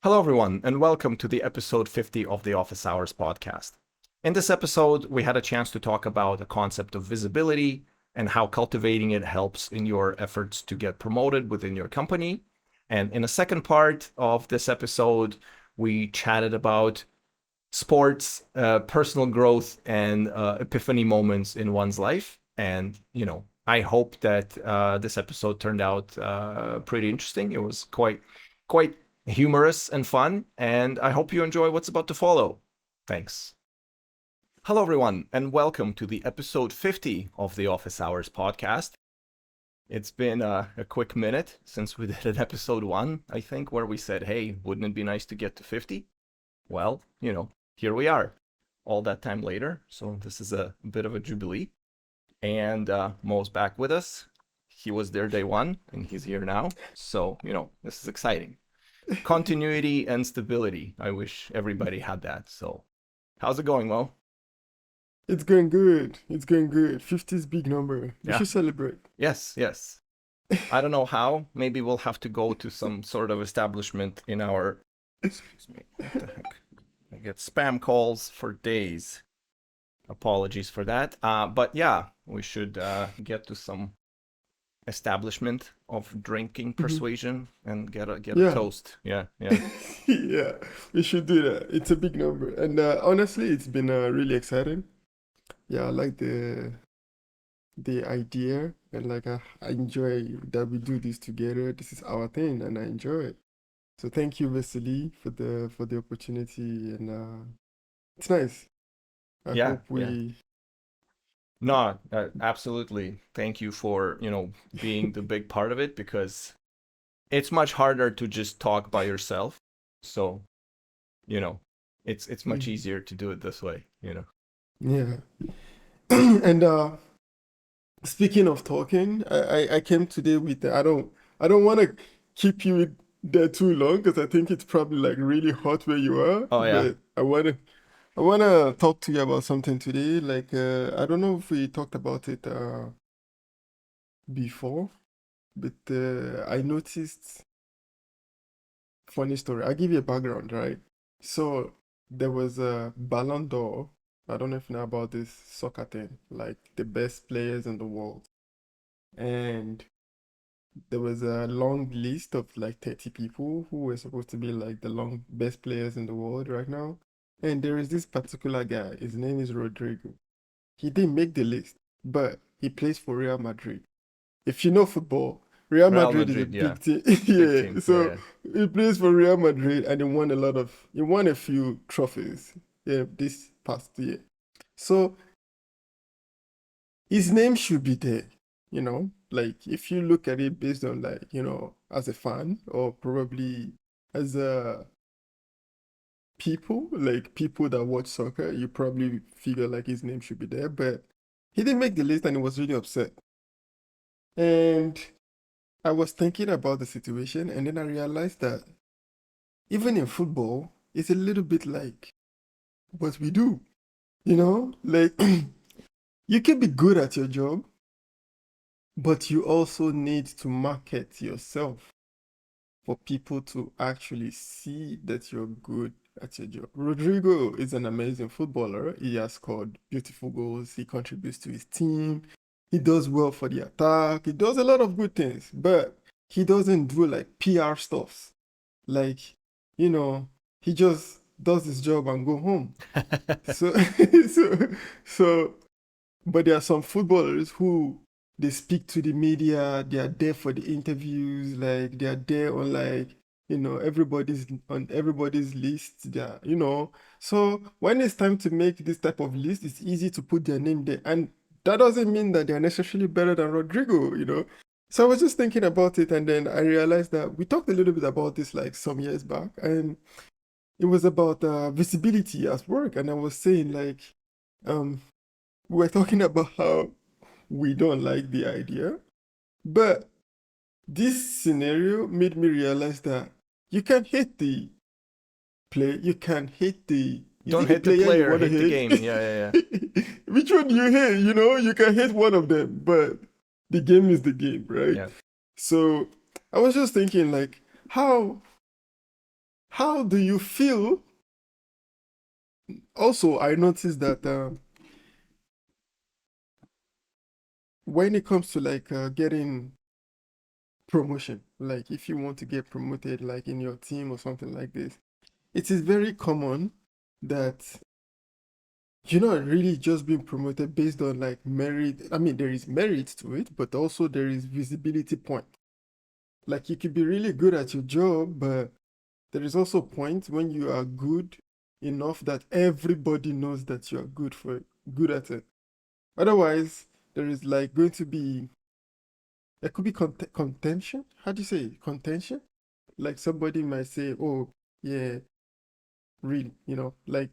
Hello, everyone, and welcome to the episode 50 of the Office Hours podcast. In this episode, we had a chance to talk about the concept of visibility and how cultivating it helps in your efforts to get promoted within your company. And in the second part of this episode, we chatted about sports, personal growth, and epiphany moments in one's life. And, I hope that this episode turned out pretty interesting. It was quite humorous and fun, and I hope you enjoy what's about to follow. Thanks. Hello, everyone, and welcome to the episode 50 of the Office Hours podcast. It's been a quick minute since we did an episode 1, I think, where we said, hey, wouldn't it be nice to get to 50? Well, here we are, all that time later, so this is a bit of a jubilee. And Mo's back with us. He was there day 1, and he's here now, so, this is exciting. Continuity and stability. I wish everybody had that. So, how's it going, Mo? It's going good. It's going good. 50 is big number. We Yeah. should celebrate. Yes. I don't know how. Maybe we'll have to go to some sort of establishment in our. Excuse me. What the heck? I get spam calls for days. Apologies for that. But yeah, we should get to some establishment of drinking persuasion and get a Yeah. toast. Yeah. Yeah, we should do that. It's a big number. And honestly, it's been really exciting. Yeah, I like the idea and I enjoy that we do this together. This is our thing and I enjoy it. So thank you, Vasily, for the opportunity and it's nice. I Yeah. hope we No, absolutely. Thank you for, being the big part of it because it's much harder to just talk by yourself. So, it's much easier to do it this way. Yeah. And speaking of talking, I came today with I don't want to keep you there too long because I think it's probably like really hot where you are. Oh yeah. But I wanna talk to you about something today. Like I don't know if we talked about it before, but I noticed funny story. I'll give you a background, right? So there was a Ballon d'Or. I don't know if you know about this soccer thing, like the best players in the world. And there was a long list of like 30 people who were supposed to be like the long best players in the world right now. And there is this particular guy, his name is Rodrigo. He didn't make the list, but he plays for Real Madrid. If you know football, Real Real Madrid is a Madrid, yeah. big team. Big Yeah, team. Yeah, so yeah. he plays for Real Madrid and he won a few trophies, yeah, this past year. So his name should be there, like if you look at it based on like, as a fan or probably as a people that watch soccer, you probably figure like his name should be there, but he didn't make the list and he was really upset. And I was thinking about the situation and then I realized that even in football, it's a little bit like what we do, like you can be good at your job, but you also need to market yourself for people to actually see that you're good at your job. Rodrigo is an amazing footballer. He has scored beautiful goals. He contributes to his team. He does well for the attack. He does a lot of good things, but he doesn't do like PR stuff. Like, he just does his job and go home. So, so, so but there are some footballers who they speak to the media, they are there for the interviews, like they are there on like, everybody's list. So when it's time to make this type of list, it's easy to put their name there. And that doesn't mean that they're necessarily better than Rodrigo. So I was just thinking about it and then I realized that we talked a little bit about this like some years back, and it was about visibility at work. And I was saying like, um, we were talking about how we don't like the idea, but this scenario made me realize that you can hate the play, you can hate the. Is Don't it the hate the player you player, want to hate the game. hate? Yeah. Which one do you hate? You can hate one of them, but the game is the game, right? Yeah. So I was just thinking, like, how how do you feel? Also, I noticed that when it comes to like getting promotion, like if you want to get promoted, like in your team or something like this, it is very common that you're not really just being promoted based on like merit. I mean, there is merit to it, but also there is visibility point. Like you could be really good at your job, but there is also a point when you are good enough that everybody knows that you are good at it. Otherwise, there is like going to be there could be contention. How do you say it? Contention? Like somebody might say, "Oh, yeah, really," like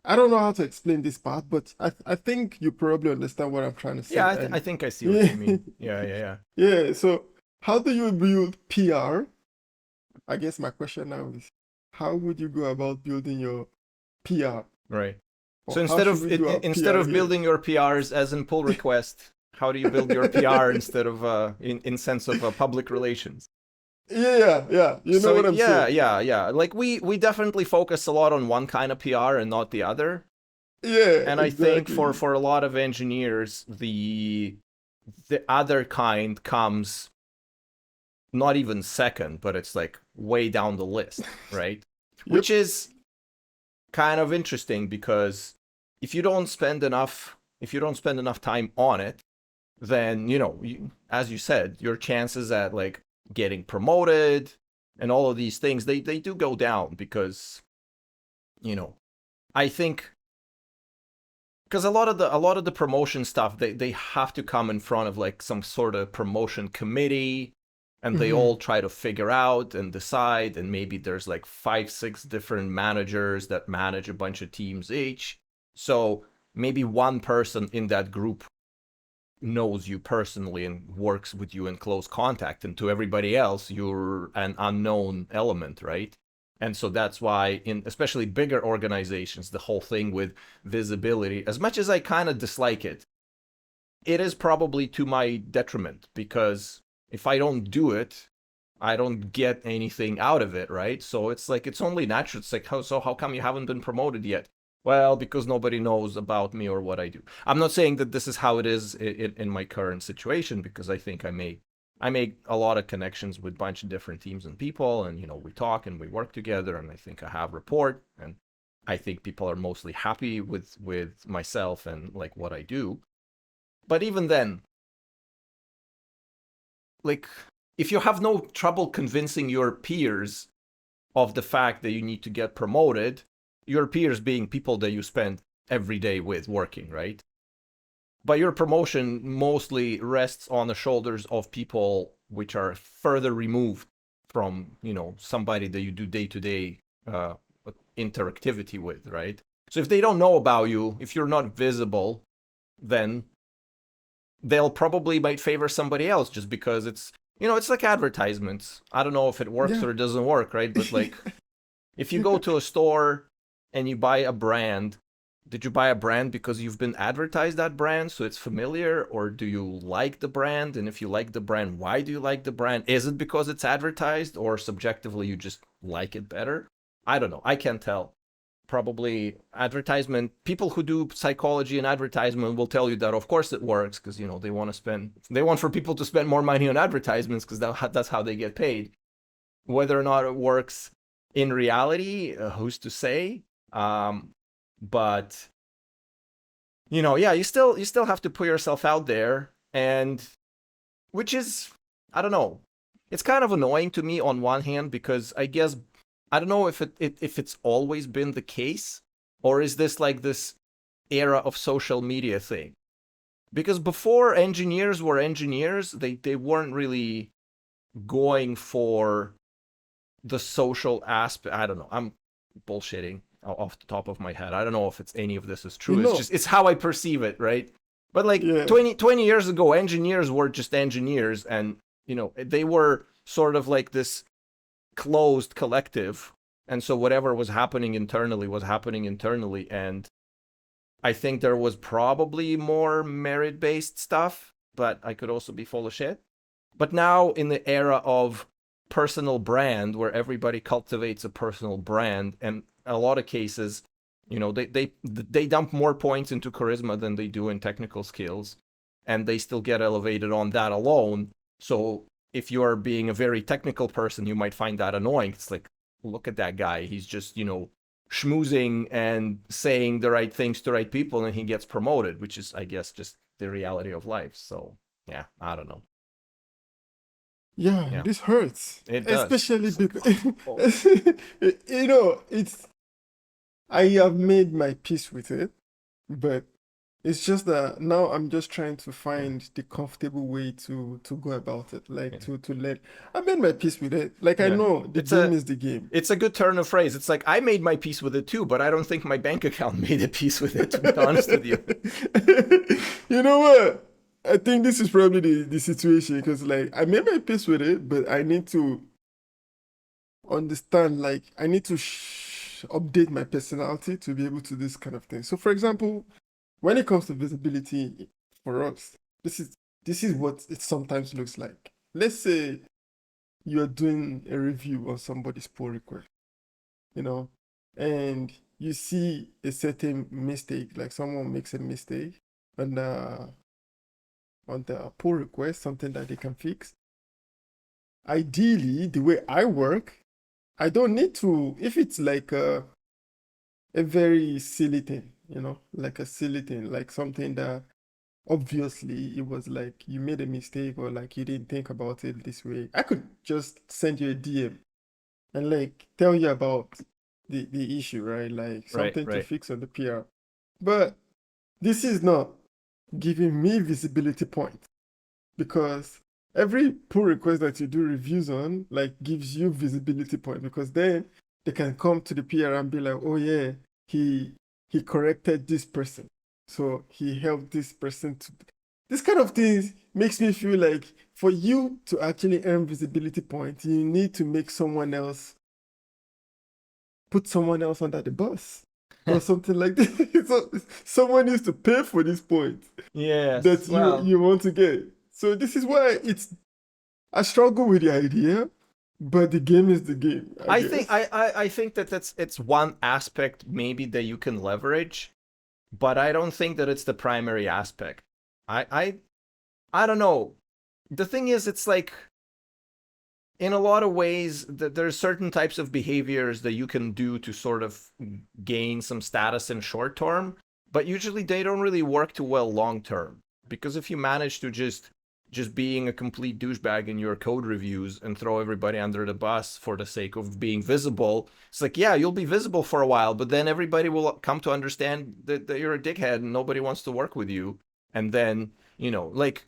I don't know how to explain this part, but I think you probably understand what I'm trying to Yeah, say. I And think I see what yeah, you mean. Yeah, yeah, yeah. yeah. So how do you build PR? I guess my question now is, how would you go about building your PR, Right. So or how should we do our instead PR of here? building your PRs as in pull request, how do you build your PR instead of in sense of public relations? Yeah, yeah. You know So what I'm yeah, saying? yeah, yeah. Like we definitely focus a lot on one kind of PR and not the other. Yeah, And I think exactly. for a lot of engineers, the other kind comes not even second, but it's like way down the list, right? Yep. Which is kind of interesting because if you don't spend enough time on it, then as you said, your chances at like getting promoted and all of these things they do go down because you know I think because a lot of the promotion stuff they have to come in front of like some sort of promotion committee, and they Mm-hmm. all try to figure out and decide, and maybe there's like 5 6 different managers that manage a bunch of teams each. So maybe one person in that group knows you personally and works with you in close contact, and to everybody else you're an unknown element, right? And so that's why in especially bigger organizations, the whole thing with visibility, as much as I kind of dislike it, it is probably to my detriment, because if I don't do it, I don't get anything out of it, right? So it's like it's only natural. It's like how come you haven't been promoted yet? Well, because nobody knows about me or what I do. I'm not saying that this is how it is in my current situation, because I think I make a lot of connections with a bunch of different teams and people, and we talk and we work together, and I think I have rapport, and I think people are mostly happy with myself and like what I do. But even then, like, if you have no trouble convincing your peers of the fact that you need to get promoted, your peers being people that you spend every day with working, right? But your promotion mostly rests on the shoulders of people which are further removed from, somebody that you do day to day interactivity with, right? So if they don't know about you, if you're not visible, then they'll probably might favor somebody else just because it's like advertisements. I don't know if it works Yeah. or it doesn't work, right? But like if you go to a store and you buy a brand, did you buy a brand because you've been advertised that brand so it's familiar, or do you like the brand? And if you like the brand, why do you like the brand? Is it because it's advertised, or subjectively you just like it better? I don't know. I can't tell. Probably advertisement people who do psychology and advertisement will tell you that of course it works, because they want for people to spend more money on advertisements because that's how they get paid. Whether or not it works in reality, who's to say? But yeah, you still have to put yourself out there, and which is, I don't know, it's kind of annoying to me on one hand, because I guess I don't know if it's always been the case, or is this like this era of social media thing? Because before, engineers were engineers, they weren't really going for the social aspect. I don't know. I'm bullshitting off the top of my head. I don't know if it's any of this is You true. know, It's how I perceive it, right? But like yeah. 20 years ago, engineers were just engineers, and they were sort of like this closed collective, and so whatever was happening internally was happening internally. And I think there was probably more merit-based stuff, but I could also be full of shit. But now, in the era of personal brand where everybody cultivates a personal brand, and a lot of cases, they dump more points into charisma than they do in technical skills, and they still get elevated on that alone. So if you are being a very technical person, you might find that annoying. It's like, look at that guy, he's just schmoozing and saying the right things to right people, and he gets promoted, which is, I guess, just the reality of life. So yeah, I don't know. Yeah, Yeah, this hurts, it does. especially It's like, because I have made my peace with it, but it's just that now I'm just trying to yeah, find the comfortable way to go about it. Like yeah, to let I made my peace with it. Like I yeah. know the It's game a is the game. it's a good turn of phrase. It's like, I made my peace with it too, but I don't think my bank account made a peace with it, to be honest with you. You know what? I think this is probably the situation because like I made my peace with it, but I need to understand, like I need to update my personality to be able to do this kind of thing. So for example, when it comes to visibility for us, this is what it sometimes looks like. Let's say you are doing a review on somebody's pull request, you know, and you see a certain mistake, like someone makes a mistake on the pull request, something that they can fix. Ideally, the way I work, I don't need to, if it's like a very silly thing, like a silly thing, like something that obviously it was like you made a mistake or like you didn't think about it this way. I could just send you a DM and like tell you about the issue, right? Like Right, something to right. fix on the PR. But this is not giving me visibility points because every pull request that you do reviews on like gives you visibility point because then they can come to the PR and be like, oh yeah, he he corrected this person, so he helped this person to. This kind of things makes me feel like for you to actually earn visibility points, you need to make someone else put someone else under the bus or something like this. So someone needs to pay for this point Yes. that you Well, you want to get. So this is why it's I struggle with the idea, but the game is the game, I I think guess. I think that it's one aspect maybe that you can leverage, but I don't think that it's the primary aspect. I I I don't know. The thing is, it's like, in a lot of ways that there's certain types of behaviors that you can do to sort of gain some status in short term, but usually they don't really work too well long term. Because if you manage to just being a complete douchebag in your code reviews and throw everybody under the bus for the sake of being visible, it's like, yeah, you'll be visible for a while, but then everybody will come to understand that you're a dickhead and nobody wants to work with you. And then, like,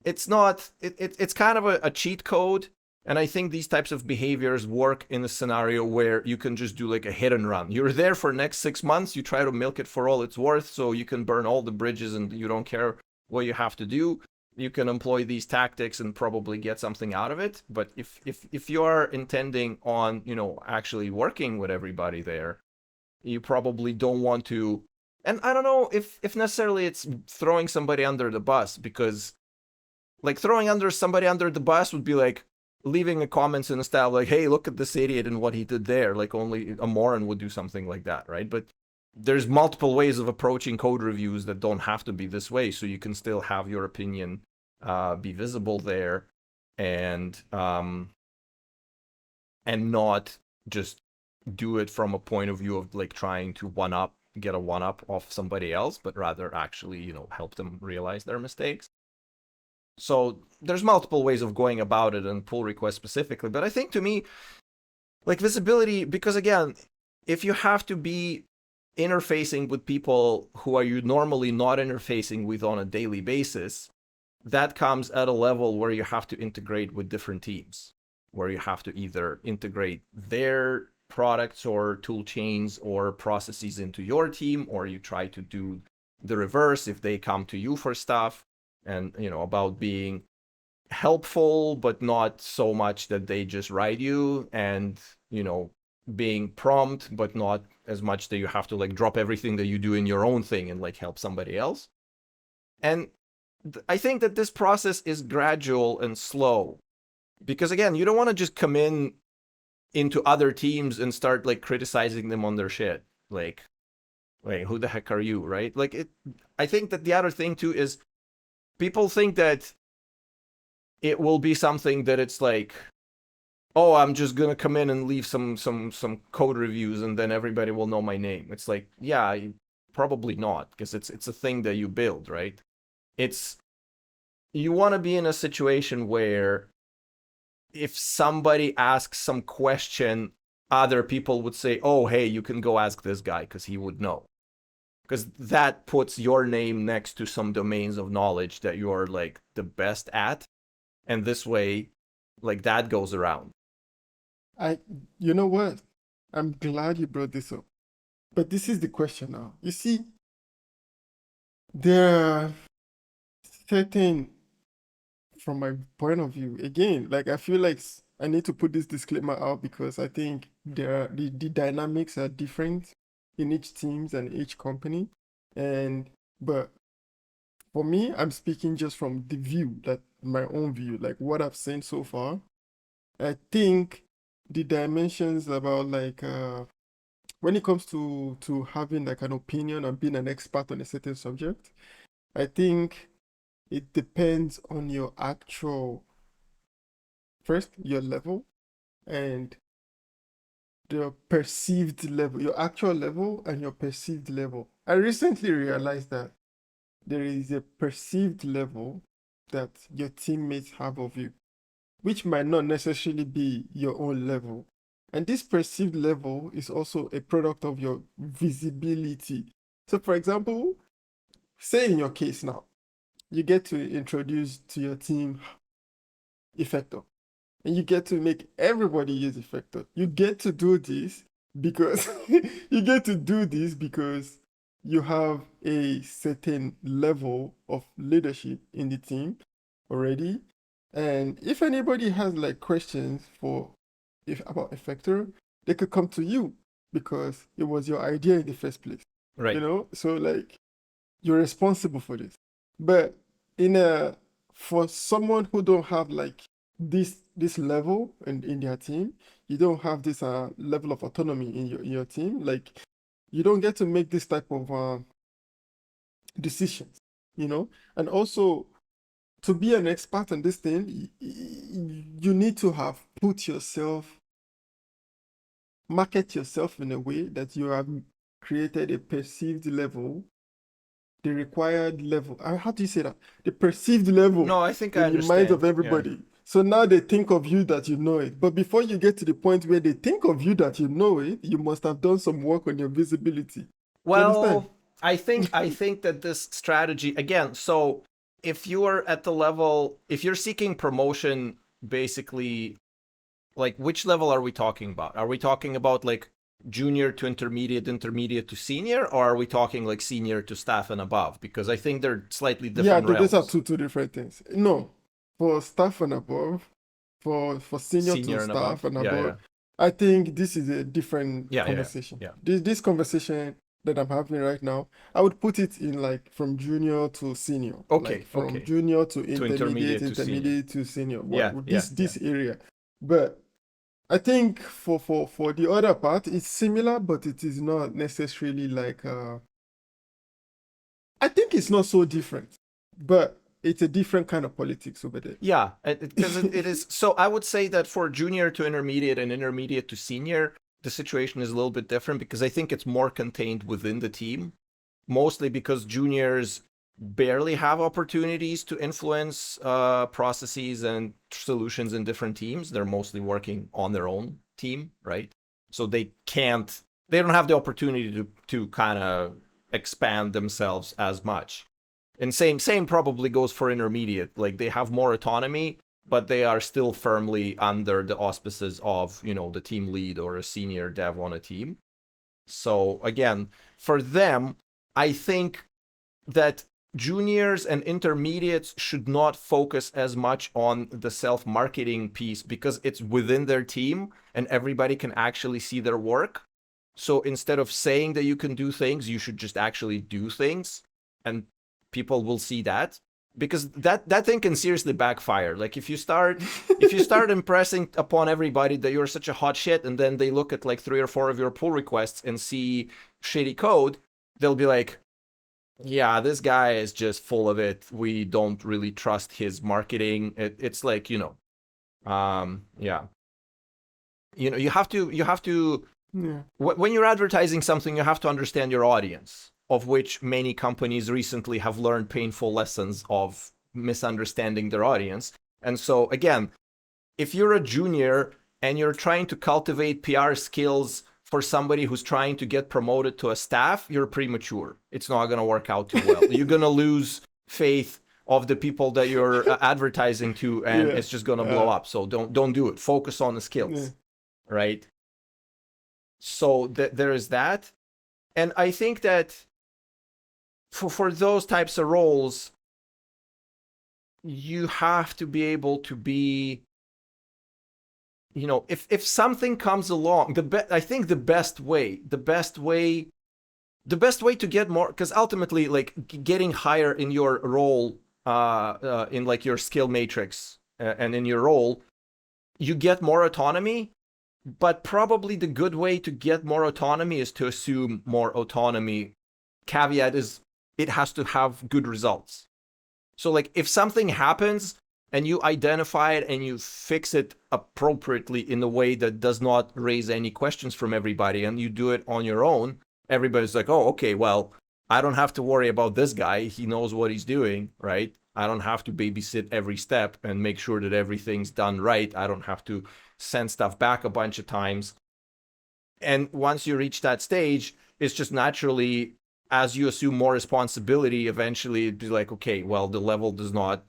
it's not it's kind of a cheat code, and I think these types of behaviors work in a scenario where you can just do like a hit and run. You're there for next 6 months, you try to milk it for all it's worth, so you can burn all the bridges and you don't care what you have to do. You can employ these tactics and probably get something out of it. But if you are intending on actually working with everybody there, you probably don't want to. And I don't know if necessarily it's throwing somebody under the bus, because like throwing somebody under the bus would be like leaving a comments in a style like, hey, look at this idiot and what he did there. Like only a moron would do something like that, right? But there's multiple ways of approaching code reviews that don't have to be this way, so you can still have your opinion be visible there, and not just do it from a point of view of like trying to get a one up off somebody else, but rather actually help them realize their mistakes. So there's multiple ways of going about it and pull requests specifically. But I think, to me, like, visibility, because again, if you have to be interfacing with people who are you normally not interfacing with on a daily basis, that comes at a level where you have to integrate with different teams, where you have to either integrate their products or tool chains or processes into your team, or you try to do the reverse if they come to you for stuff, and about being helpful but not so much that they just write you, and being prompt but not as much that you have to like drop everything that you do in your own thing and like help somebody else. And I think that this process is gradual and slow, Because again, you don't want to just come in into other teams and start like criticizing them on their shit. Like, wait, who the heck are you, right? Like it. I think that the other thing too is people think that it will be something that it's like, oh, I'm just gonna come in and leave some code reviews and then everybody will know my name. It's like, yeah, probably not, because it's a thing that you build, right? It's you want to be in a situation where if somebody asks some question, other people would say, oh, hey, you can go ask this guy because he would know. Because that puts your name next to some domains of knowledge that you're like the best at. And this way, like that goes around. I, you know what? I'm glad you brought this up. But this is the question now. You see, there are certain, from my point of view, again, like I feel like I need to put this disclaimer out because I think the dynamics are different in each teams and each company. And but for me, I'm speaking just from the view, that my own view, like what I've seen so far. I think the dimensions about like when it comes to having like an opinion and being an expert on a certain subject, I think it depends on your actual first your level and the perceived level, your actual level and your perceived level. I recently realized that there is a perceived level that your teammates have of you, which might not necessarily be your own level. And this perceived level is also a product of your visibility. So, for example, say in your case now, you get to introduce to your team Effector, and you get to make everybody use Effector. You get to do this because you get to do this because you have a certain level of leadership in the team already. And if anybody has like questions for if about Effector, they could come to you because it was your idea in the first place. Right. So like you're responsible for this. But in a for someone who don't have like this level in their team, you don't have this level of autonomy in your team. Like you don't get to make this type of decisions, you know. And also to be an expert on this thing, you need to have put yourself, market yourself in a way that you have created a perceived level, the required level. How do you say that? The perceived level No, I think I in the minds of understand. Yeah. everybody. So now they think of you that you know it. But before you get to the point where they think of you that you know it, you must have done some work on your visibility. Do you understand? Well, I think that this strategy again, so if you are at the level, if you're seeking promotion, basically, like which level are we talking about? Are we talking about like junior to intermediate, intermediate to senior, or are we talking like senior to staff and above? Because I think they're slightly Yeah, different those are realms. two different things. No, for staff and above, for senior to Senior and staff above? and Yeah, above, yeah. I think this is a different Yeah, yeah, conversation. yeah. This conversation that I'm having right now, I would put it in like from junior to senior, like Okay, from okay. junior to To intermediate, intermediate to senior. intermediate to senior. Yeah, What yeah, yeah. this area, but I think for the other part, it's similar, but it is not necessarily like I think it's not so different, but it's a different kind of politics over there. Yeah, because it is. So I would say that for junior to intermediate and intermediate to senior, the situation is a little bit different because I think it's more contained within the team, mostly because juniors barely have opportunities to influence processes and solutions in different teams. They're mostly working on their own team, right? So they don't have the opportunity to kind of expand themselves as much. And same probably goes for intermediate. Like they have more autonomy, but they are still firmly under the auspices of, the team lead or a senior dev on a team. So again, for them, I think that juniors and intermediates should not focus as much on the self-marketing piece because it's within their team and everybody can actually see their work. So instead of saying that you can do things, you should just actually do things and people will see that. because that thing can seriously backfire. Like if you start impressing upon everybody that you're such a hot shit, and then they look at like 3 or 4 of your pull requests and see shitty code, they'll be like, yeah, this guy is just full of it. We don't really trust his marketing. It's like, yeah, you have to Yeah. when you're advertising something, you have to understand your audience, of which many companies recently have learned painful lessons of misunderstanding their audience. And so again, if you're a junior and you're trying to cultivate PR skills for somebody who's trying to get promoted to a staff, you're premature. It's not going to work out too well. You're going to lose faith of the people that you're advertising to, and Yeah. it's just going to blow up. So don't do it. Focus on the skills, Yeah. right? So there is that. And I think that for those types of roles, you have to be able to be, if something comes along, I think the best way to get more, because ultimately, like, getting higher in your role, in like your skill matrix, and in your role, you get more autonomy. But probably the good way to get more autonomy is to assume more autonomy. Caveat is, it has to have good results. So like if something happens and you identify it and you fix it appropriately in a way that does not raise any questions from everybody, and you do it on your own, everybody's like, oh, okay, well, I don't have to worry about this guy. He knows what he's doing, right? I don't have to babysit every step and make sure that everything's done right. I don't have to send stuff back a bunch of times. And once you reach that stage, it's just naturally, as you assume more responsibility, eventually it'd be like, okay, well, the level does not,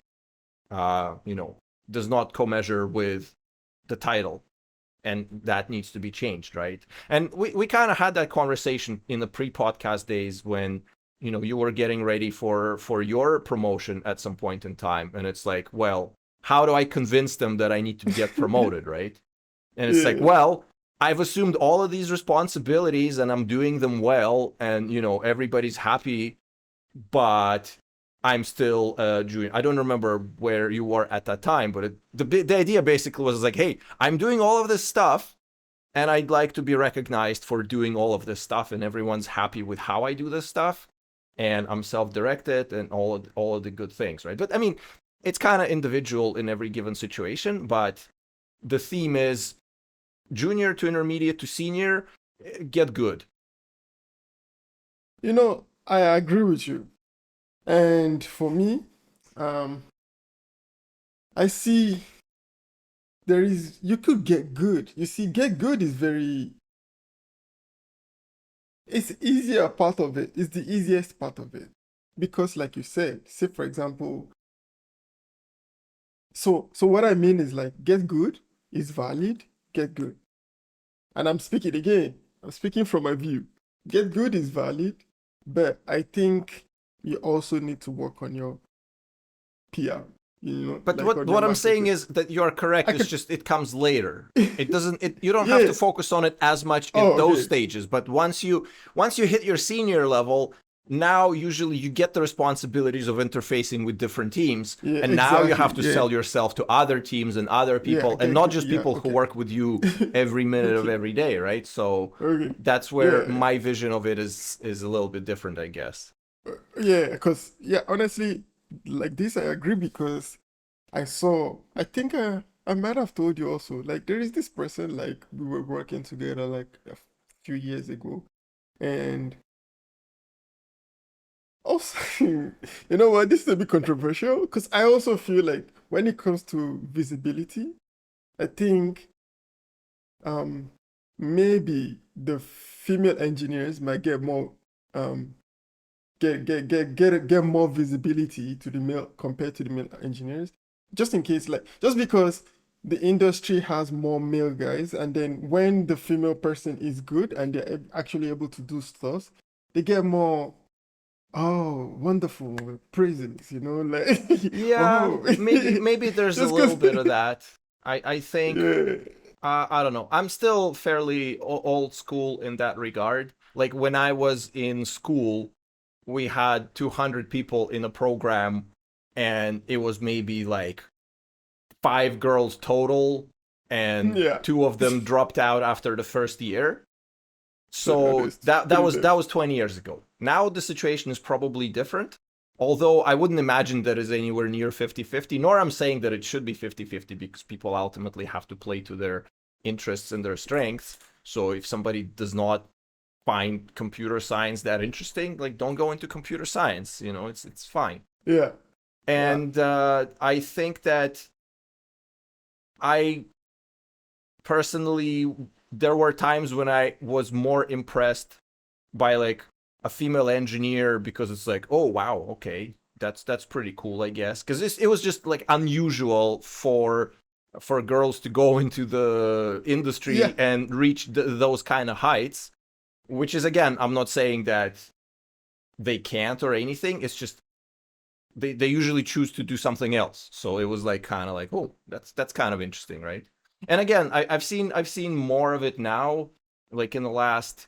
does not co-measure with the title. And that needs to be changed, right? And we kind of had that conversation in the pre-podcast days when, you were getting ready for your promotion at some point in time. And it's like, well, how do I convince them that I need to get promoted, right? And it's like, well, I've assumed all of these responsibilities and I'm doing them well, and everybody's happy, but I'm still junior. I don't remember where you were at that time, but the idea basically was like, hey, I'm doing all of this stuff, and I'd like to be recognized for doing all of this stuff, and everyone's happy with how I do this stuff, and I'm self-directed and all of the good things, right? But I mean, it's kind of individual in every given situation, but the theme is junior to intermediate to senior, get good. I agree with you. And for me, I see you could get good. You see, get good is it's easier part of it. It's the easiest part of it. Because like you said, say for example, so what I mean is like get good is valid, get good. And I'm speaking again. I'm speaking from my view. Get good is valid, but I think you also need to work on your PR. But like what I'm saying is that you are correct. It's just it comes later. It doesn't. You don't have to focus on it as much in those stages. But once you hit your senior level, now usually you get the responsibilities of interfacing with different teams, and now you have to sell yourself to other teams and other people, and not just people who work with you every minute of every day, right? So that's where my vision of it is a little bit different, I guess. Because honestly, like this, I agree because I think I might have told you also, like there is this person, like we were working together like a few years ago, and also, you know what, this is a bit controversial because I also feel like when it comes to visibility, I think maybe the female engineers might get more get more visibility to the male compared to the male engineers, just in case, like just because the industry has more male guys, and then when the female person is good and they're actually able to do stuff, they get more, oh, wonderful praises, like Yeah, oh. maybe there's a little bit of that. I think I don't know. I'm still fairly old school in that regard. Like when I was in school, we had 200 people in a program and it was maybe like 5 girls total, and Yeah. 2 of them dropped out after the first year. Yeah, So that's that pretty was less. 20 years ago. Now the situation is probably different. Although I wouldn't imagine that is anywhere near 50-50, nor I'm saying that it should be 50-50, because people ultimately have to play to their interests and their strengths. So if somebody does not find computer science that interesting, like, don't go into computer science. It's fine. Yeah. Yeah. And I think that I personally, there were times when I was more impressed by like a female engineer, because it's like, oh wow, okay, that's pretty cool, I guess, because it was just like unusual for girls to go into the industry Yeah. and reach those kind of heights. Which is, again, I'm not saying that they can't or anything. It's just they usually choose to do something else. So it was like kind of like, oh, that's kind of interesting, right? And again, I've seen more of it now, like in the last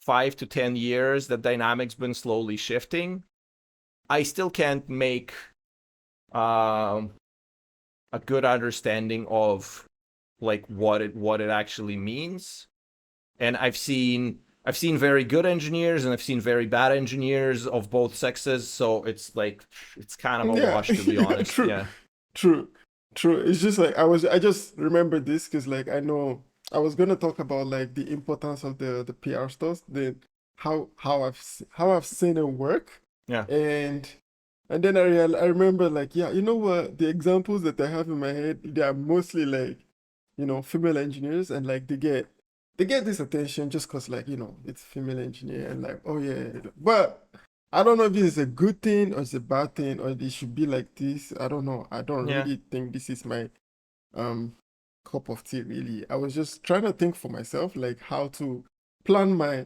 5 to 10 years, the dynamic's been slowly shifting. I still can't make um, a good understanding of like what it actually means. And I've seen very good engineers, and I've seen very bad engineers of both sexes. So it's like, it's kind of a Yeah. wash, to be Yeah. honest. True. Yeah, True. True. It's just like I just remembered this because like I know I was gonna talk about like the importance of the PR stuff, the how I've seen it work, yeah, and then I remember like, yeah, you know what, the examples that I have in my head, they are mostly like, female engineers, and like they get this attention just because like, it's female engineer, and like, oh yeah, but I don't know if this is a good thing or it's a bad thing, or it should be like this. I don't know. I don't yeah, really think this is my um cup of tea really. I was just trying to think for myself like plan my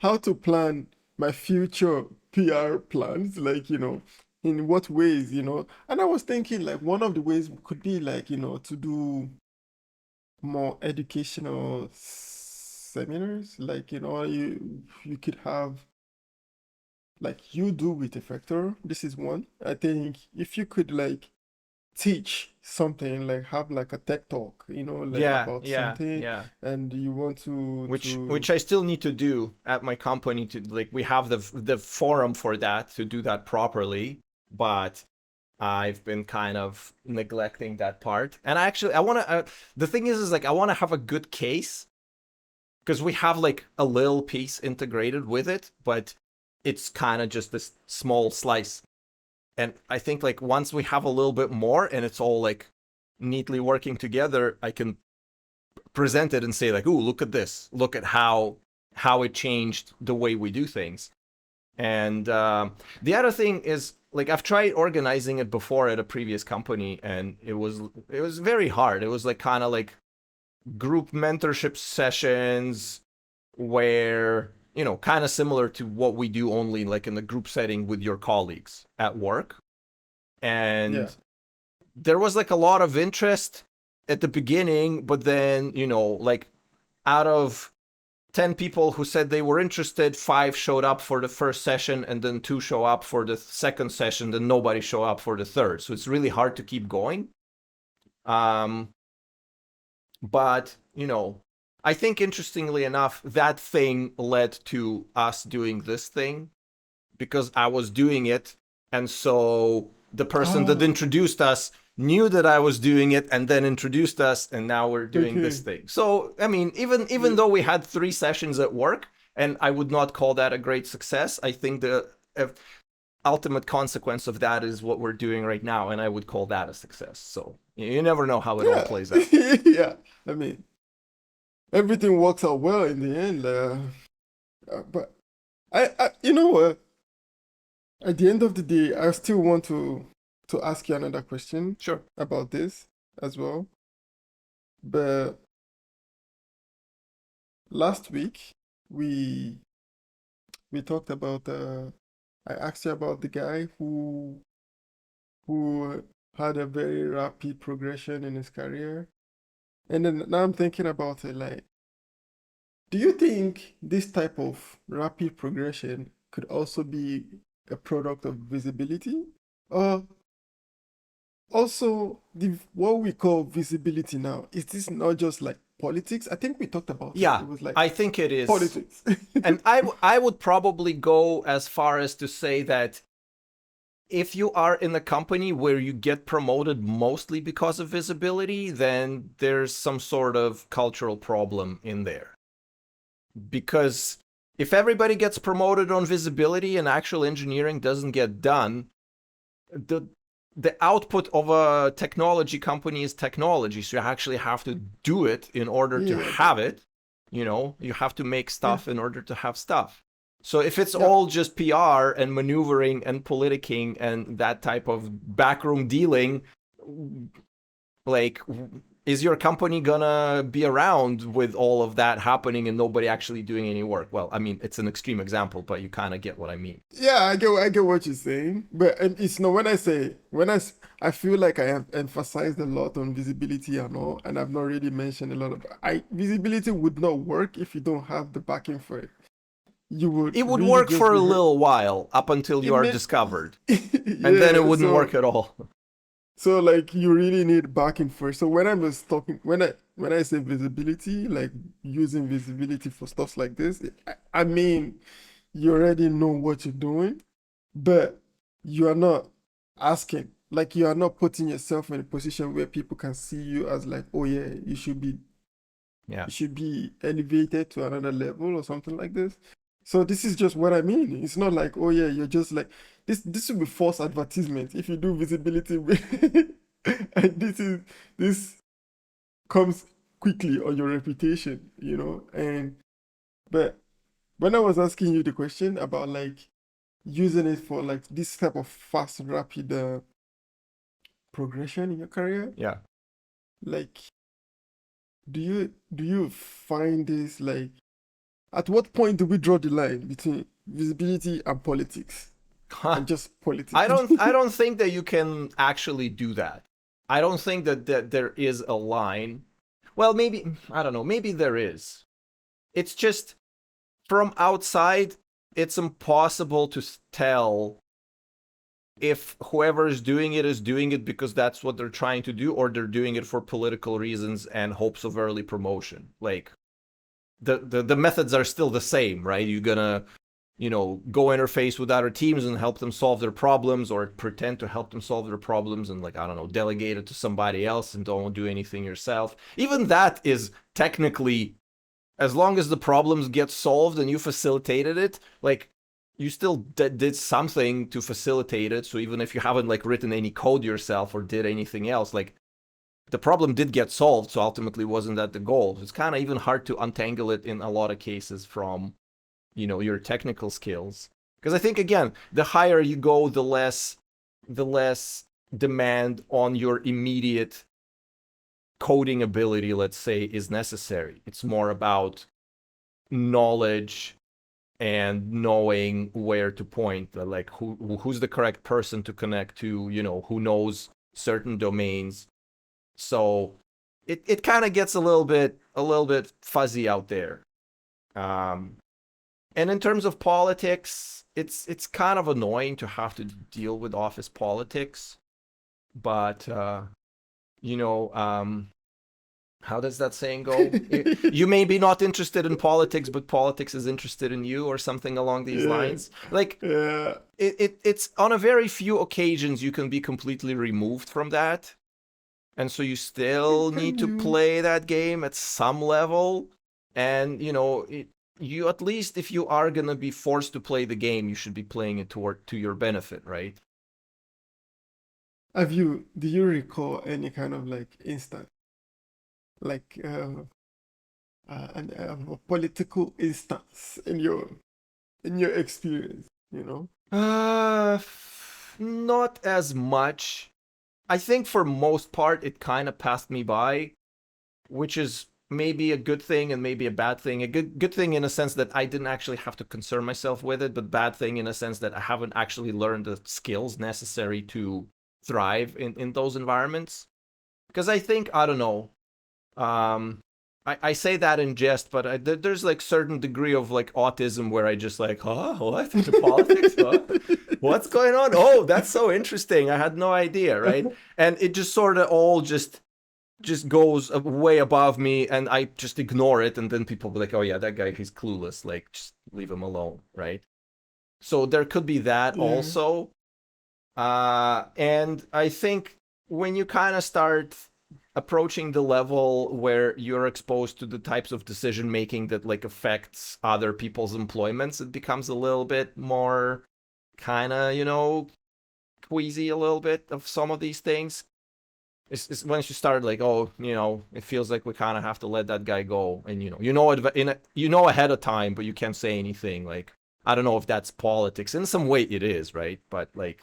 how to plan my future PR plans, like, in what ways, And I was thinking like one of the ways could be like, to do more educational seminars, like, you could have like you do with Effector. This is one. I think if you could like teach something, like have like a tech talk, like yeah, about yeah, something, yeah. and you want to Which I still need to do at my company. To like, we have the forum for that, to do that properly, but I've been kind of neglecting that part. And I want to. The thing is like, I want to have a good case, because we have like a little piece integrated with it, but it's kind of just this small slice. And I think like once we have a little bit more and it's all like neatly working together, I can present it and say like, "Ooh, look at this! Look at how it changed the way we do things." And the other thing is like, I've tried organizing it before at a previous company, and it was very hard. It was like kind of like group mentorship sessions, where, kind of similar to what we do, only like in the group setting with your colleagues at work. yeah. And there was like a lot of interest at the beginning, but then, like, out of 10 people who said they were interested, 5 showed up for the first session, and then 2 show up for the second session, then nobody show up for the third. So it's really hard to keep going. Um, but, I think, interestingly enough, that thing led to us doing this thing, because I was doing it. And so the person that Oh, introduced us knew that I was doing it, and then introduced us, and now we're doing this okay. thing. So, I mean, even Yeah. though we had 3 sessions at work, and I would not call that a great success, I think the ultimate consequence of that is what we're doing right now, and I would call that a success. So you never know how it all Yeah. plays out. Yeah. I mean, everything works out well in the end. But you know what? At the end of the day, I still want to ask you another question Sure. about this as well. But last week we we talked about I asked you about the guy who had a very rapid progression in his career. And then now I'm thinking about it like, do you think this type of rapid progression could also be a product of visibility? Or Also, the what we call visibility now, is this not just like politics? I think we talked about it. Yeah, It was like I think it is. politics. And I would probably go as far as to say that if you are in a company where you get promoted mostly because of visibility, then there's some sort of cultural problem in there. Because if everybody gets promoted on visibility and actual engineering doesn't get done, the the output of a technology company is technology, so you actually have to do it in order to Yeah, have it. You have to make yeah, stuff in order to have stuff. So if it's yeah. all just PR and maneuvering and politicking and that type of backroom dealing, like, is your company gonna be around with all of that happening and nobody actually doing any work? Well, I mean, it's an extreme example, but you kind of get what I mean. Yeah, I get what you're saying, but it's not when I say I feel like I have emphasized a lot on visibility and all, and I've not really mentioned a lot of I visibility would not work if you don't have the backing for it. You would It would really work just for a be hurt. little while up until you It are may, discovered, and then it yeah. wouldn't work at all. So like you really need backing first. So when I was talking, when I say visibility, like using visibility for stuff like this, I mean you already know what you're doing, but you are not asking. Like you are not putting yourself in a position where people can see you as like, oh yeah, Yeah. you should be elevated to another level or something like this. So this is just what I mean. It's not like, oh yeah, you're just like this will be false advertisement if you do visibility and this comes quickly on your reputation, And but when I was asking you the question about like using it for like this type of fast, rapid progression in your career, Yeah. like do you find this like at what point do we draw the line between visibility and politics and just politics? I don't think that you can actually do that. I don't think that there is a line. Well, maybe I don't know, maybe there is. It's just from outside it's impossible to tell if whoever is doing it because that's what they're trying to do or they're doing it for political reasons and hopes of early promotion. Like the methods are still the same, right? You're gonna go interface with other teams and help them solve their problems or pretend to help them solve their problems and, like, I don't know, delegate it to somebody else and don't do anything yourself. Even that is technically, as long as the problems get solved and you facilitated it, like, you still did something to facilitate it. So even if you haven't, like, written any code yourself or did anything else, like, the problem did get solved. So ultimately wasn't that the goal. It's kind of even hard to untangle it in a lot of cases from your technical skills, because I think, again, the higher you go, the less demand on your immediate coding ability, let's say, is necessary. It's more about knowledge and knowing where to point, like who's the correct person to connect to, who knows certain domains. So it kind of gets a little bit fuzzy out there. um And in terms of politics, it's kind of annoying to have to deal with office politics. But you know, how does that saying go? You may be not interested in politics, but politics is interested in you, or something along these Yeah, lines. Like, yeah. it's on a very few occasions you can be completely removed from that, and so you still Can need to you? play that game at some level. And you, at least if you are going to be forced to play the game, you should be playing it to your benefit, right? Do you recall any kind of like instance, like a political instance in your experience, Not as much. I think for most part it kind of passed me by, which is maybe a good thing and maybe a bad thing. A good thing in a sense that I didn't actually have to concern myself with it, but bad thing in a sense that I haven't actually learned the skills necessary to thrive in those environments. Because I think, I don't know, um I say that in jest, but there's like certain degree of like autism where I just like, huh, what? The politics? Huh? What's going on? Oh, that's so interesting. I had no idea, right? And it just sort of all just goes way above me, and I just ignore it, and then people be like, oh yeah, that guy, he's clueless. Like, just leave him alone, right? So there could be that Yeah. also. And I think when you kind of start approaching the level where you're exposed to the types of decision making that like affects other people's employments, it becomes a little bit more kind of, queasy a little bit of some of these things. It's once you start like, oh, it feels like we kind of have to let that guy go, and you know ahead of time, but you can't say anything. Like, I don't know if that's politics. In some way, it is, right? But like,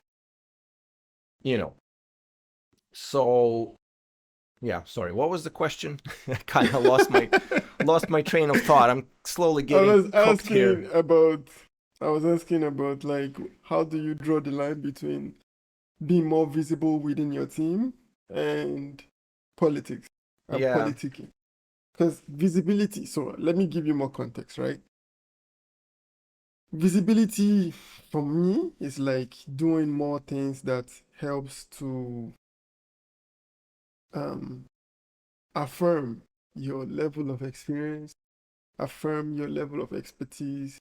you know, so yeah. Sorry, what was the question? I kind of lost my train of thought. I'm slowly I getting was cooked here. asking about, I was asking about like how do you draw the line between being more visible within your team and politics and Yeah, politicking? Because visibility, so let me give you more context, right? Visibility for me is like doing more things that helps to um, affirm your level of experience, affirm your level of expertise.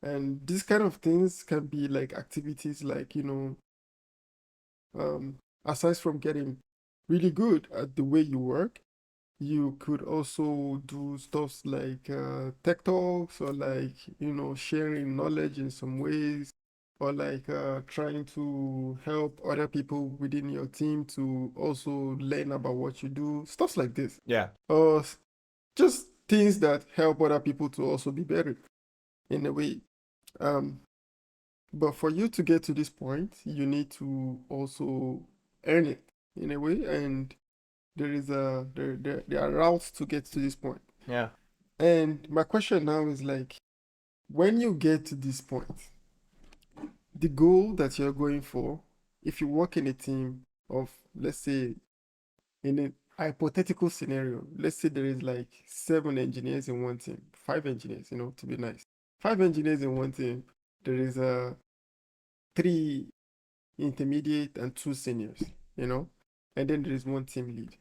And these kind of things can be like activities like, aside from getting really good at the way you work, you could also do stuff like tech talks or like, sharing knowledge in some ways or like trying to help other people within your team to also learn about what you do, stuff like this. yeah, Or just things that help other people to also be better in a way. Um, but for you to get to this point, you need to also earn it in a way, and there are routes to get to this point. yeah, And my question now is like, when you get to this point, the goal that you're going for, if you work in a team of, let's say, in a hypothetical scenario, let's say there is like 7 engineers in one team, 5 engineers, to be nice. 5 engineers in one team, there is three intermediate and 2 seniors, and then there is one team lead.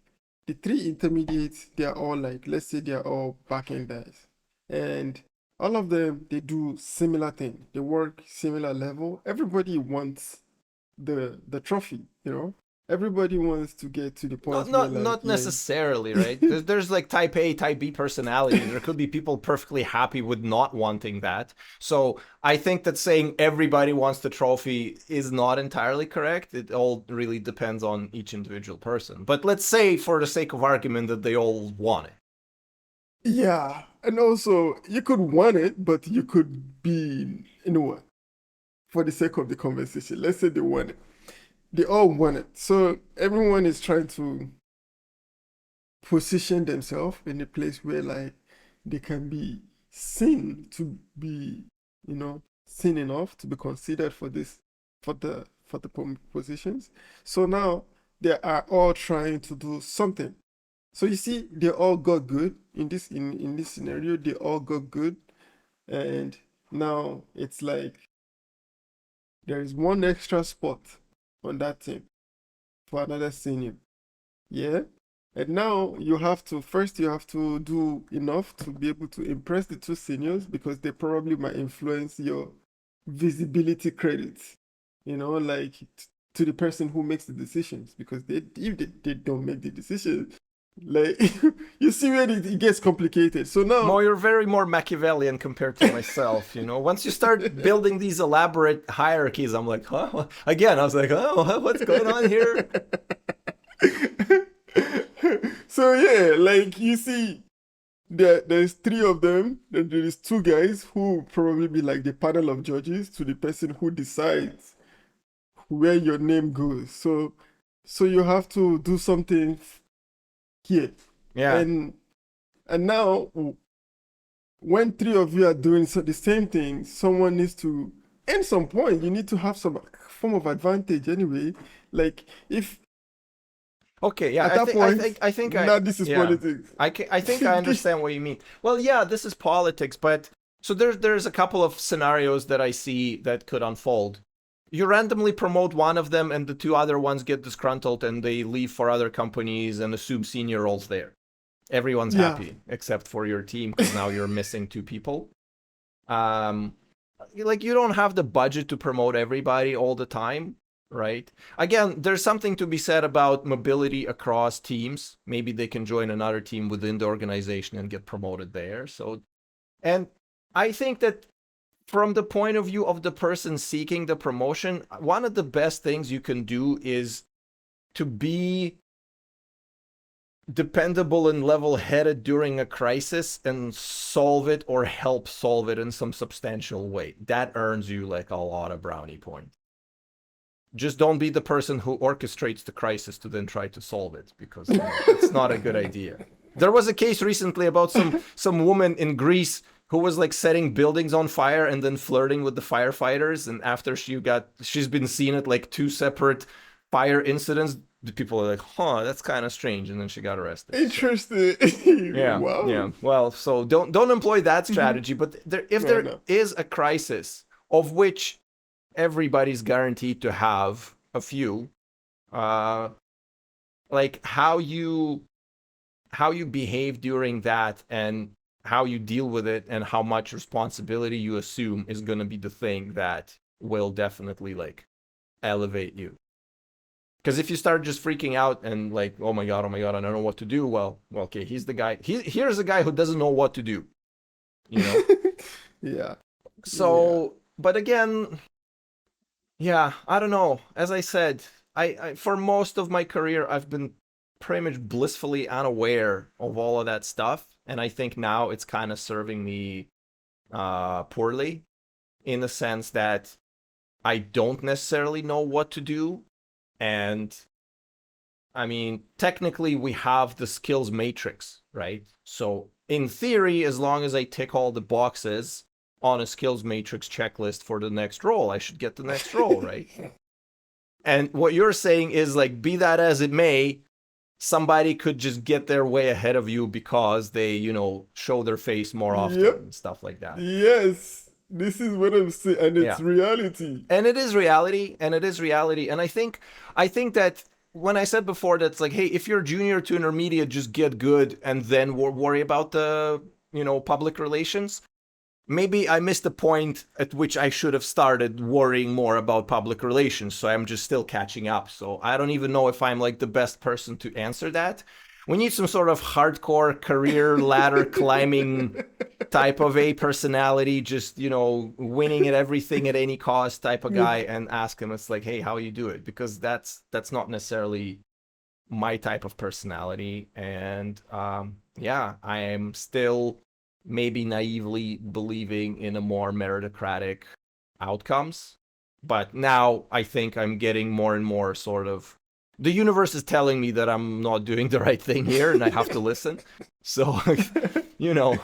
The 3 intermediates, they are all like, let's say they are all backend guys. And all of them, they do similar thing. They work similar level. Everybody wants the trophy. Everybody wants to get to the not point where not like, not yeah. necessarily, right? There's like type A, type B personalities. There could be people perfectly happy with not wanting that. So I think that saying everybody wants the trophy is not entirely correct. It all really depends on each individual person. But let's say, for the sake of argument, that they all want it. Yeah. And also you could want it, but you could be, what? For the sake of the conversation, let's say they want it. They all want it. So everyone is trying to position themselves in a place where like they can be seen to be, seen enough to be considered for this for the positions. So now they are all trying to do something. So you see, they all got good in this scenario. They all got good, and now it's like there is one extra spot on that team for another senior. Yeah. And now you have to do enough to be able to impress the 2 seniors because they probably might influence your visibility credits, like to the person who makes the decisions. Because if they don't make the decision, like you see where it gets complicated. So now, Mo, you're very more Machiavellian compared to myself. Once you start building these elaborate hierarchies, I'm like, huh? Again, I was like, oh, what's going on here? so yeah, like you see, there's 3 of them, then there is 2 guys who will probably be like the panel of judges to the person who decides where your name goes. So you have to do something here. Yeah, And now when 3 of you are doing the same thing, someone needs to, at some point, you need to have some form of advantage anyway. Like if Okay, yeah, At that point, now this is yeah, politics. I think I understand what you mean. Well, yeah, this is politics, but so there's a couple of scenarios that I see that could unfold. You randomly promote one of them, and the two other ones get disgruntled, and they leave for other companies and assume senior roles there. Everyone's Yeah. happy except for your team because now you're missing two people. Um, like you don't have the budget to promote everybody all the time, right? Again, there's something to be said about mobility across teams. Maybe they can join another team within the organization and get promoted there. So, and I think that from the point of view of the person seeking the promotion, one of the best things you can do is to be dependable and level-headed during a crisis and solve it or help solve it in some substantial way. That earns you like a lot of brownie points. Just don't be the person who orchestrates the crisis to then try to solve it, because it's not a good idea. There was a case recently about some woman in Greece who was like setting buildings on fire and then flirting with the firefighters, and after she's been seen at like two separate fire incidents, the people are like, huh, that's kind of strange, and then she got arrested. Interesting. Yeah, Wow. yeah. Well, so don't employ that strategy. But if there is a crisis of which everybody's guaranteed to have a few, like how you behave during that and how you deal with it and how much responsibility you assume is going to be the thing that will definitely like elevate you. Because if you start just freaking out and like, oh my god, I don't know what to do, well, okay, he's the guy. Here's a guy who doesn't know what to do, you know. Yeah. So, yeah. But again, yeah, I don't know. As I said, I for most of my career, I've been pretty much blissfully unaware of all of that stuff, and I think now it's kind of serving me poorly, in the sense that I don't necessarily know what to do. And I mean, technically we have the skills matrix, right? So in theory, as long as I tick all the boxes on a skills matrix checklist for the next role, I should get the next role, right? And what you're saying is like, be that as it may, somebody could just get their way ahead of you because they, you know, show their face more often and stuff like that. Yes. This is what I'm saying, and it's reality. And it is reality, and I think that when I said before that it's like, hey, if you're junior to intermediate, just get good and then worry about the, you know, public relations. Maybe I missed the point at which I should have started worrying more about public relations, so I'm just still catching up. So I don't even know if I'm like the best person to answer that. We need some sort of hardcore career ladder climbing type of a personality, just, you know, winning at everything at any cost type of guy, and ask him, it's like, hey, how you do it? Because that's not necessarily my type of personality. And yeah, I am still maybe naively believing in a more meritocratic outcomes. But now I think I'm getting more and more sort of, the universe is telling me that I'm not doing the right thing here and I have to listen. So, you know.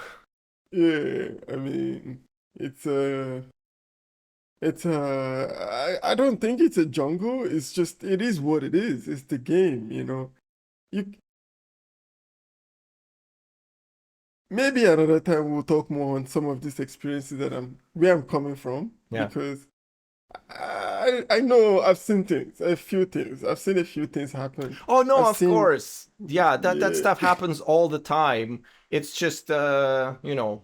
Yeah, I mean, I don't think it's a jungle. It's just, it is what it is. It's the game, you know. Maybe another time we'll talk more on some of these experiences where I'm coming from. Yeah. Because I know I've seen a few things happen. Oh no, of course. Yeah, that stuff happens all the time. It's just you know,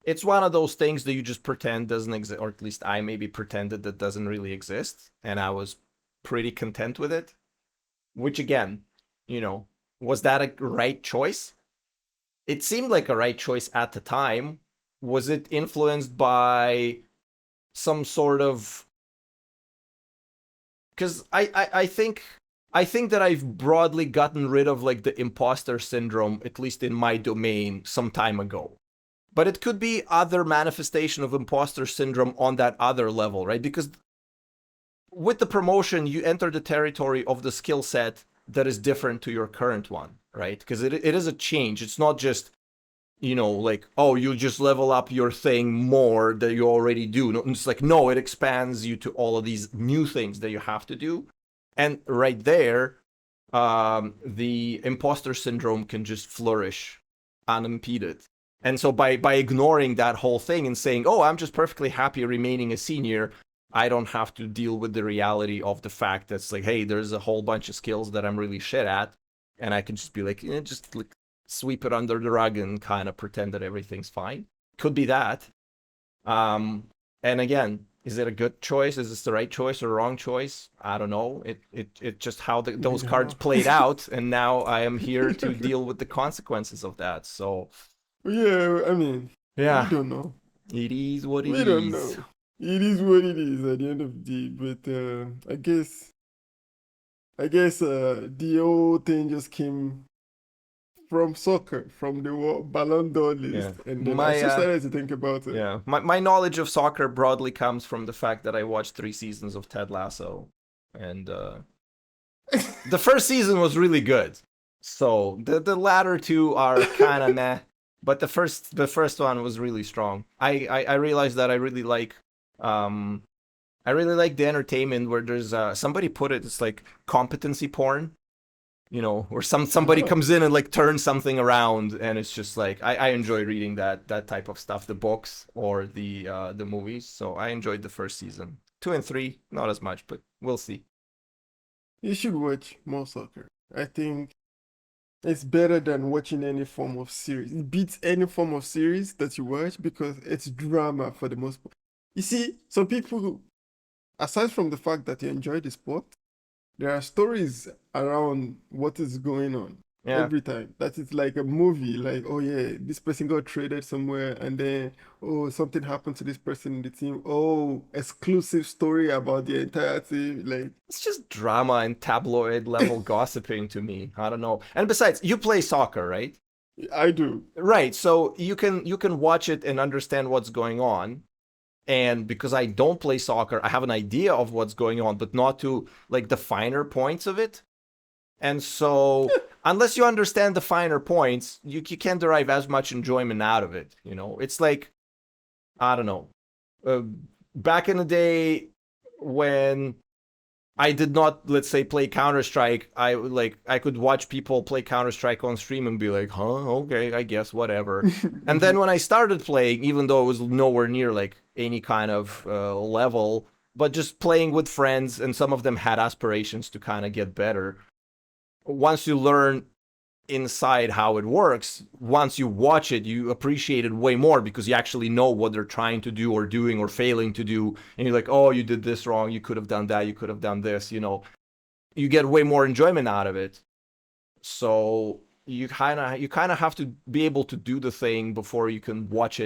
it's one of those things that you just pretend doesn't exist, or at least I maybe pretended that doesn't really exist, and I was pretty content with it. Which again, you know, was that a right choice? It seemed like a right choice at the time. Was it influenced by some sort of, because I think that I've broadly gotten rid of like the imposter syndrome, at least in my domain, some time ago. But it could be other manifestation of imposter syndrome on that other level, right? Because with the promotion, you enter the territory of the skill set that is different to your current one, right? Because it is a change. It's not just, you know, like, oh, you just level up your thing more that you already do. No, it's like, no, it expands you to all of these new things that you have to do. And right there, the imposter syndrome can just flourish unimpeded. And so by ignoring that whole thing and saying, "Oh, I'm just perfectly happy remaining a senior," I don't have to deal with the reality of the fact that's like, hey, there's a whole bunch of skills that I'm really shit at, and I can just be like, just like sweep it under the rug and kind of pretend that everything's fine. Could be that. And again, is it a good choice? Is this the right choice or wrong choice? I don't know. It just how those cards played out, and now I am here to deal with the consequences of that. So Yeah, I mean, yeah, we don't know. it is what it We don't is. know. It is what it is at the end of the day. But I guess the whole thing just came from soccer, from the Ballon d'Or list, Yeah, and then I my just started to think about it. yeah, my knowledge of soccer broadly comes from the fact that I watched 3 seasons of Ted Lasso, and the first season was really good. So the latter two are kind of meh, but the first one was really strong. I realized that I really like the entertainment where there's somebody put it, it's like competency porn, where somebody Oh, comes in and like turns something around, and it's just like I enjoy reading that type of stuff, the books or the movies. So I enjoyed the first season. 2 and 3, not as much, but we'll see. you should watch more soccer. I think it's better than watching any form of series. It beats any form of series that you watch because it's drama for the most part. You see, some people, aside from the fact that you enjoy the sport, there are stories around what is going on Yeah, every time. That is like a movie, like, oh yeah, this person got traded somewhere, and then, oh, something happened to this person in the team. Oh, exclusive story about the entire team. Like, it's just drama and tabloid level gossiping to me. I don't know. And besides, you play soccer, right? I do. Right. So you can watch it and understand what's going on. And because I don't play soccer, I have an idea of what's going on, but not to like the finer points of it. And so unless you understand the finer points, you can't derive as much enjoyment out of it. It's like, I don't know. Uh, Back in the day when I did not, let's say, play Counter Strike, I could watch people play Counter Strike on stream and be like, huh, okay, I guess whatever. And then when I started playing, even though it was nowhere near like any kind of level, but just playing with friends, and some of them had aspirations to kind of get better. Once you learn inside how it works, once you watch it, you appreciate it way more because you actually know what they're trying to do or doing or failing to do. And you're like, oh, you did this wrong. You could have done that. You could have done this. You get way more enjoyment out of it. So you kind of have to be able to do the thing before you can watch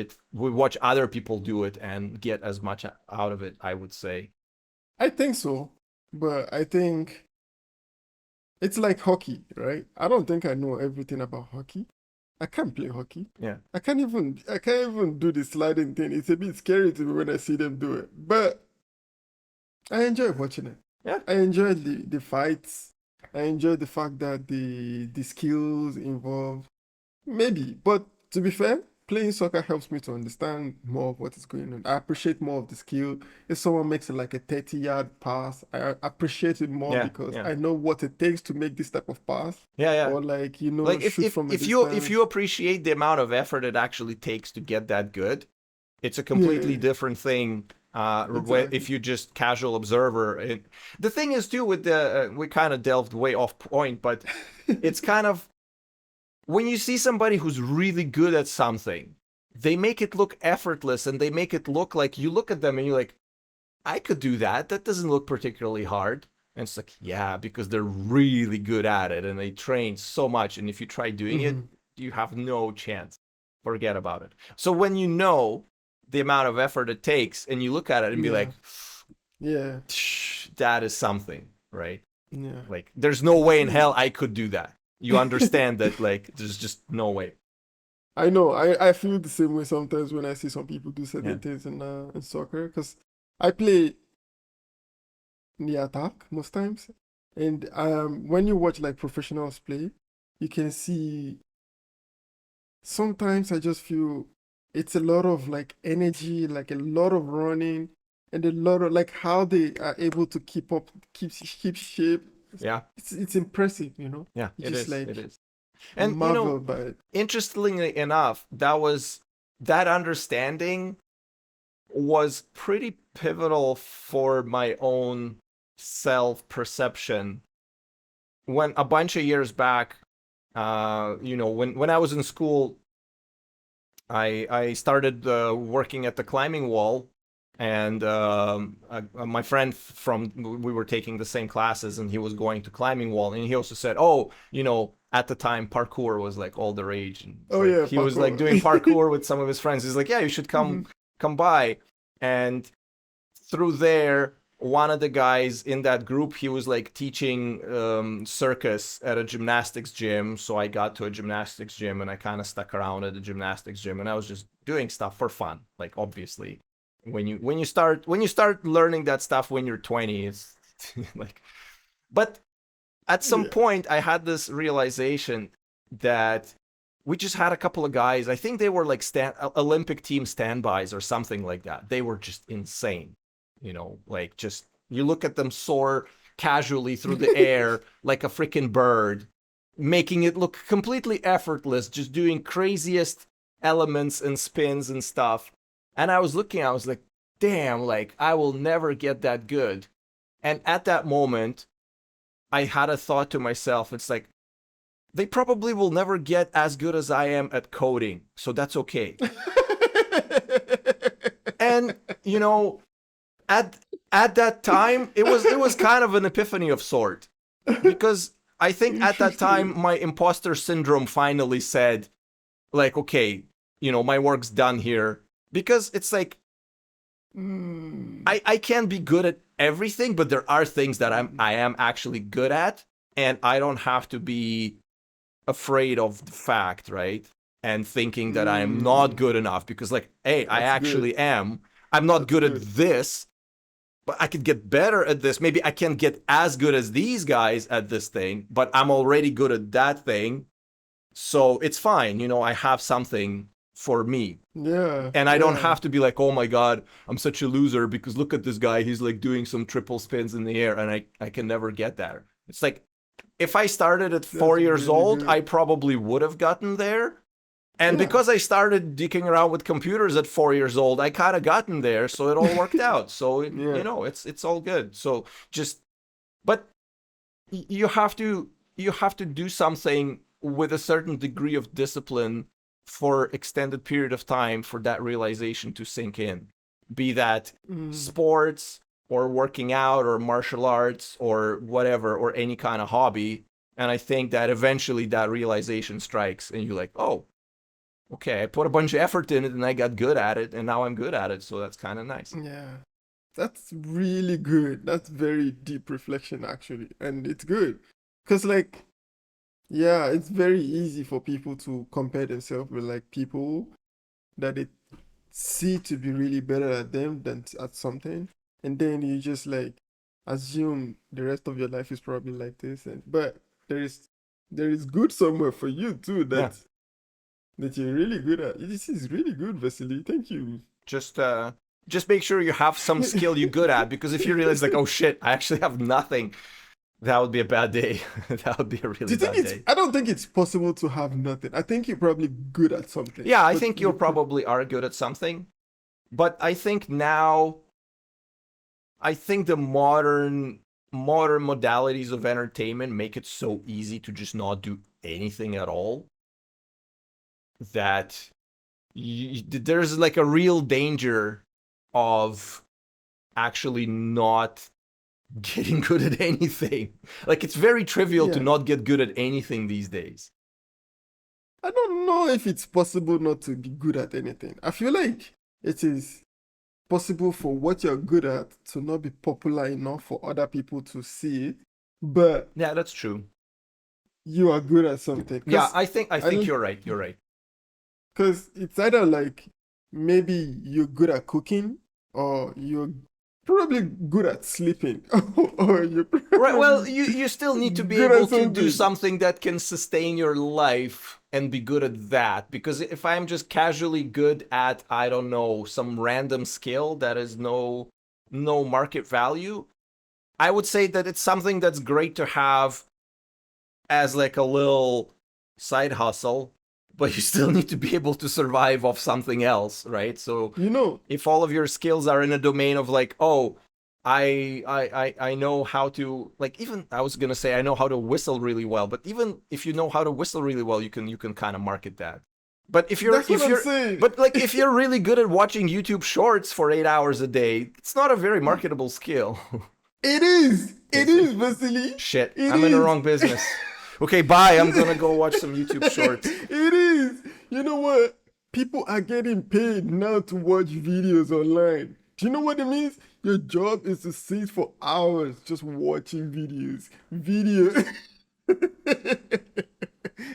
other people do it and get as much out of it, I would say. I think so, but I think it's like hockey, right? I don't think I know everything about hockey. I can't play hockey. Yeah. I can't even do the sliding thing. It's a bit scary to me when I see them do it. But I enjoy watching it. Yeah. I enjoy the fights. I enjoy the fact that the skills involved. Maybe, but to be fair, playing soccer helps me to understand more of what is going on. I appreciate more of the skill. If someone makes it like a 30-yard pass, I appreciate it more Yeah. because Yeah. I know what it takes to make this type of pass. Yeah. Yeah. Or like, Like shoot from a if distance. you appreciate the amount of effort it actually takes to get that good, it's a completely Yeah, different thing. If exactly. you just casual observer, the thing is too with we kind of delved way off point, but it's kind of when you see somebody who's really good at something, they make it look effortless, and they make it look like you look at them and you're like, I could do that. That doesn't look particularly hard. And it's like, yeah, because they're really good at it and they train so much. And if you try doing it, Hmm. you have no chance. Forget about it. So when you know the amount of effort it takes and you look at it and be Yeah, like, yeah, that is something, right? yeah. Like, there's no way in hell See, I could do that. You understand that, like, there's just no way. I know. I feel the same way sometimes when I see some people do Yeah. certain things in soccer because I play in the attack most times, and when you watch like professionals play, you can see sometimes I just feel it's a lot of like energy, like a lot of running, and a lot of like how they are able to keep shape. Yeah. It's impressive, you know. Yeah, You it just is. like It is. And marvel by it. interestingly enough, that understanding was pretty pivotal for my own self-perception. When a bunch of years back, when I was in school, I started working at the climbing wall, and my friend we were taking the same classes, and he was going to climbing wall, and he also said, "Oh, at the time parkour was like all the rage, and it's Oh like yeah, he was like doing parkour. parkour with some of his friends. He's like, yeah, you should come Mhm. come by." And through there, one of the guys in that group, he was like teaching circus at a gymnastics gym. So I got to a gymnastics gym, and I kind of stuck around at the gymnastics gym, and I was just doing stuff for fun. Like, obviously, when you start learning that stuff when you're 20, it's like, but at some Yeah. point I had this realization that we just had a couple of guys. I think they were like Olympic team standbys or something like that. They were just insane, like, just you look at them soar casually through the air like a freaking bird, making it look completely effortless, just doing craziest elements and spins and stuff. And I was like, damn, like, I will never get that good. And at that moment, I had a thought to myself. It's like, they probably will never get as good as I am at coding, so that's okay. And at at that time, it was kind of an epiphany of sort, because I think at that time Interesting. my imposter syndrome finally said, like, okay, my work's done here, because it's like, Mm. I can't be good at everything, but there are things that I am actually good at, and I don't have to be afraid of the fact, right? And thinking that I am not Mm. good enough, because, like, hey, I That's good. actually am. I'm not That's good at good. this, but I could get better at this. Maybe I can't get as good as these guys at this thing, but I'm already good at that thing. So it's fine. I have something for me. Yeah, And I don't yeah. have to be like, oh my God, I'm such a loser because look at this guy. He's like doing some triple spins in the air, and I can never get there. It's like, if I started at That's 4 years really old, I good. probably would have gotten there. And Yeah, because I started dicking around with computers at 4 years old, I kind of gotten there. So it all worked out. So, yeah, it's all good. So just, but you have to do something with a certain degree of discipline for extended period of time for that realization to sink in, be that mm, sports or working out or martial arts or whatever, or any kind of hobby. And I think that eventually that realization strikes, and you're like, oh, okay, I put a bunch of effort in it and I got good at it, and now I'm good at it, so that's kind of nice. yeah. That's really good. That's very deep reflection, actually, and it's good because, like, yeah, it's very easy for people to compare themselves with like people that they see to be really better at them than at something, and then you just like assume the rest of your life is probably like this, and but there is there is good somewhere for you too Yeah, that you're really good at. This is really good, Vasily. Thank you. just just make sure you have some skill you're good at, because if you realize, like, oh shit, I actually have nothing, that would be a bad day. That would be a Do really you think bad it's? day. I don't think it's possible to have nothing. I think you're probably good at something, Yeah, I but think you you could. probably are good at something, but I think now, I think the modern modalities of entertainment make it so easy to just not do anything at all, that there's like a real danger of actually not getting good at anything. Like, it's very trivial to Yeah, not get good at anything these days. I don't know if it's possible not to be good at anything. I feel like it is possible for what you're good at to not be popular enough for other people to see it, but Yeah, that's true. you are good at something. Yeah, I think you're right. You're right. Because it's either like maybe you're good at cooking or you're probably good at sleeping or you're Right. Well, probably you still need to be good able at to do something. something that can sustain your life and be good at that. Because if I'm just casually good at, I don't know, some random skill that is no market value, I would say that it's something that's great to have as like a little side hustle, but you still need to be able to survive off something else, right? So You know, if all of your skills are in a domain of like, oh, I know how to, like, even I was gonna say I know how to whistle really well, but even if you know how to whistle really well, you can kind of market that. But that's what I'm saying. if you're really good at watching YouTube shorts for 8 hours a day, it's not a very marketable skill. It is. It Is it? is, Vasily. Shit, It I'm in the is. wrong business. Okay, bye. I'm gonna go watch some YouTube shorts. It is. You know what? People are getting paid now to watch videos online. Do you know what it means? Your job is to sit for hours just watching videos. Video.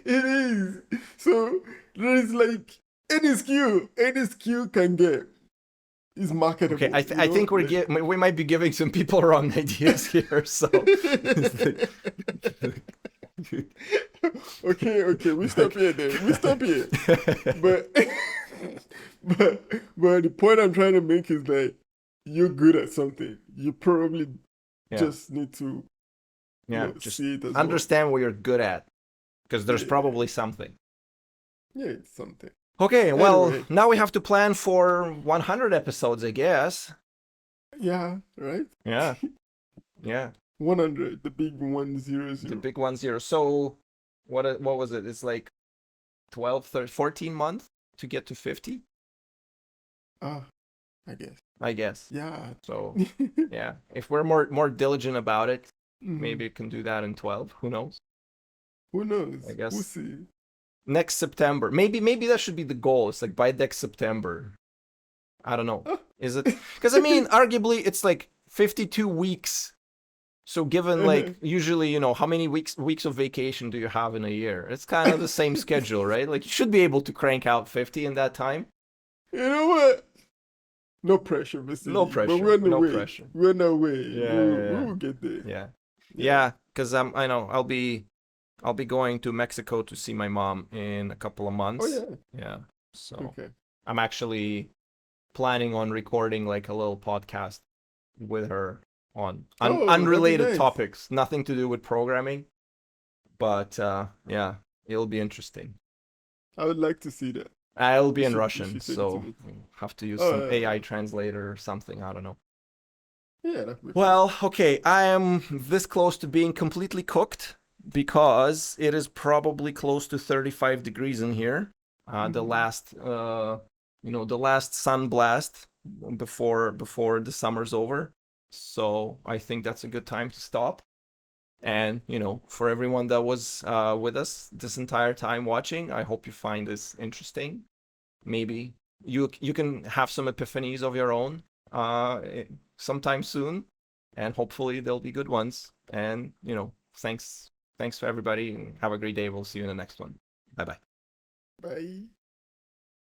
It is. So there is like any skill can get is Okay, marketable. I think we might be giving some people wrong ideas here. So, Okay, we stop here then. We stop here. But but the point I'm trying to make is that you're good at something. You probably yeah, just need to yeah, just see it as well. understand what you're good at, because there's Yeah, probably something. yeah, it's something. Okay, well, Anyway, now we have to plan for 100 episodes, I guess. yeah, right? Yeah, yeah, 100, the big the 100. big 1-0. So, what was it? It's like 12, 13, 14 months to get to 50, Ah, I guess. I guess. Yeah. So, yeah, if we're more diligent about it, Mhm. maybe we can do that in 12. Who knows? Who knows? I guess We'll see. next September. Maybe that should be the goal. It's like by next September. I don't know. Is it? Because I mean, arguably, it's like 52 weeks. So given like usually, how many weeks of vacation do you have in a year? It's kind of the same schedule, right? Like you should be able to crank out 50 in that time. You know what? No pressure, Mr. No Lee, but pressure. we're on the No way. pressure. We're on the way. Yeah, We yeah, will get there. yeah. Yeah. Yeah, because I know I'll be going to Mexico to see my mom in a couple of Oh months. yeah. Yeah. So Okay. I'm actually planning on recording like a little podcast with her on Oh, that'd be unrelated nice. topics, nothing to do with programming, but yeah, it'll be interesting. I would like to see that. I'll be in You Russian, should send it to so me. have to use some Oh, AI translator or something. I don't know. yeah, that makes sense. Well, okay, I am this close to being completely cooked because it is probably close to 35 degrees in here. The last, the last sun blast before the summer's over. So I think that's a good time to stop. And for everyone that was with us this entire time watching, I hope you find this interesting. Maybe you can have some epiphanies of your own sometime soon, and hopefully they'll be good ones. And thanks for everybody, and have a great day. We'll see you in the next one. Bye bye. Bye.